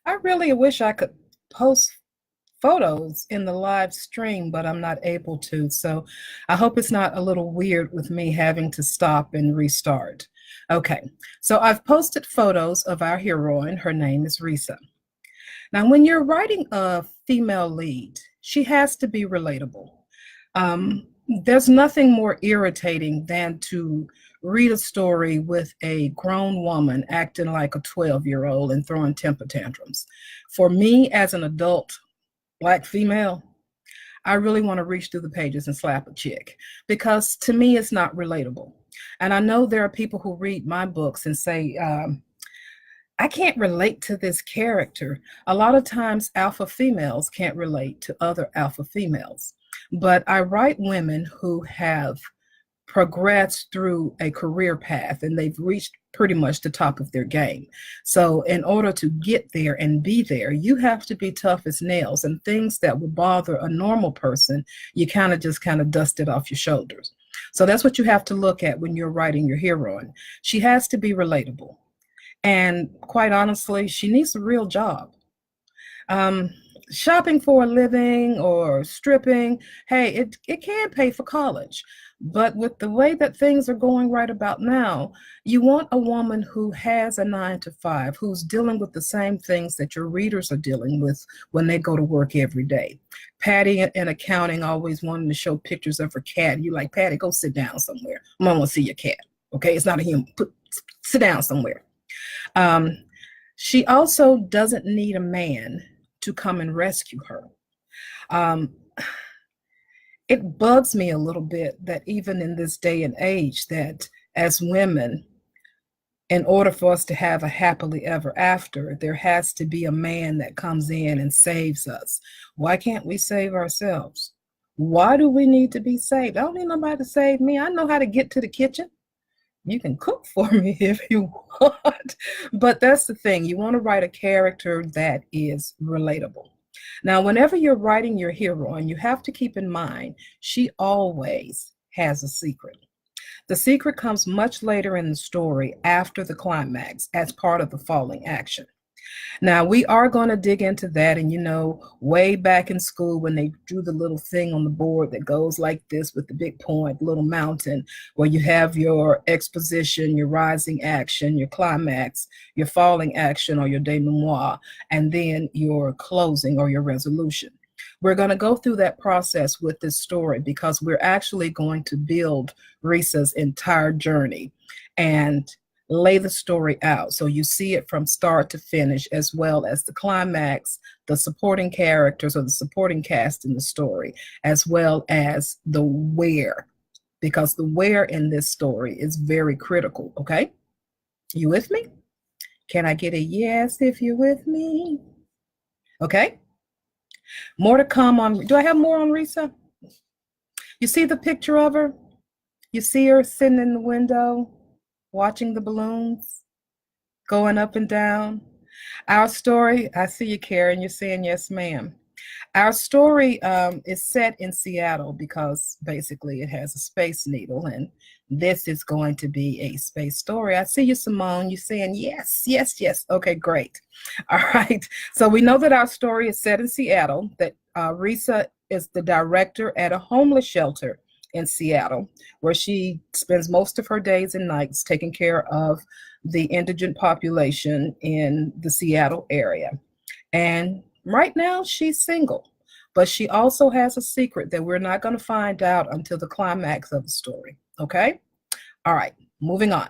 I really wish I could post photos in the live stream, but I'm not able to. So I hope it's not a little weird with me having to stop and restart. Okay, so I've posted photos of our heroine. Her name is Risa. Now, when you're writing a female lead, she has to be relatable. Um, there's nothing more irritating than to read a story with a grown woman acting like a 12-year-old and throwing temper tantrums. For me, as an adult Black female, I really want to reach through the pages and slap a chick because to me, it's not relatable. And I know there are people who read my books and say, I can't relate to this character. A lot of times, alpha females can't relate to other alpha females. But I write women who have progressed through a career path and they've reached pretty much the top of their game. So, in order to get there and be there, you have to be tough as nails, and things that would bother a normal person, you just dust it off your shoulders. So, that's what you have to look at when you're writing your heroine. She has to be relatable. And quite honestly, she needs a real job. Um, Shopping for a living or stripping, hey, it can pay for college. But with the way that things are going right about now, you want a woman who has a 9 to 5, who's dealing with the same things that your readers are dealing with when they go to work every day. Patty in accounting always wanted to show pictures of her cat. You like, Patty, go sit down somewhere. I want to see your cat. Okay, it's not a human. Sit down somewhere. She also doesn't need a man to come and rescue her. Um, it bugs me a little bit that even in this day and age, that as women, in order for us to have a happily ever after, there has to be a man that comes in and saves us. Why can't we save ourselves? Why do we need to be saved? I don't need nobody to save me. I know how to get to the kitchen. You can cook for me if you want. But that's the thing. You want to write a character that is relatable. Now, whenever you're writing your heroine, you have to keep in mind she always has a secret. The secret comes much later in the story after the climax as part of the falling action. Now, we are going to dig into that. And, way back in school when they drew the little thing on the board that goes like this with the big point, little mountain, where you have your exposition, your rising action, your climax, your falling action or your denouement, and then your closing or your resolution. We're going to go through that process with this story because we're actually going to build Risa's entire journey and lay the story out so you see it from start to finish, as well as the climax, the supporting characters or the supporting cast in the story, as well as the where, because the where in this story is very critical. Okay, you with me? Can I get a yes if you're with me? Okay, more to come on. Do I have more on Risa? You see the picture of her? You see her sitting in the window watching the balloons going up and down. Our story, I see you, Karen, you're saying yes, ma'am. Our story is set in Seattle because basically it has a space needle, and this is going to be a space story. I see you, Simone, you're saying yes, yes, yes. Okay, great. All right. So we know that our story is set in Seattle, that Risa is the director at a homeless shelter in Seattle, where she spends most of her days and nights taking care of the indigent population in the Seattle area. And right now she's single, but she also has a secret that we're not going to find out until the climax of the story. Okay? All right, moving on.